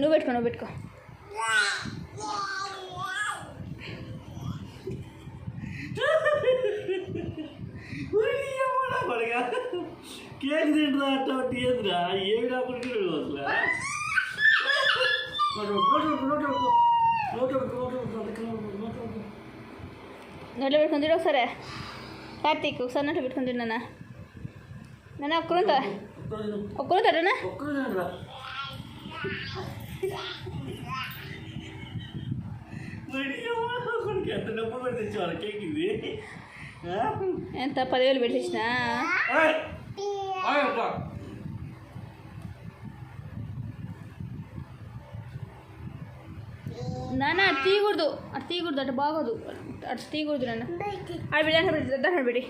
నువ్వు పెట్టుకో కేక్ తింటుందా అట్లా తీయదురా ఏమి రాకుండా నోట్లో పెట్టుకుని తిడు ఒకసారి. కార్తీక్ ఒకసారి నోట్లో పెట్టుకుని తిన్నానా నాన్న? ఒక్కరు తడనా? ఎంత డబ్బులు పెట్టి తెచ్చేవాళ్ళ కేక్ ఇది? ఎంత 10,000 పెట్టించినా? నాన్న అటు తీయకూడదు అటు బాగోదు, అటు తీయకూడదు నాన్న. అది దాంట్లో పెట్టి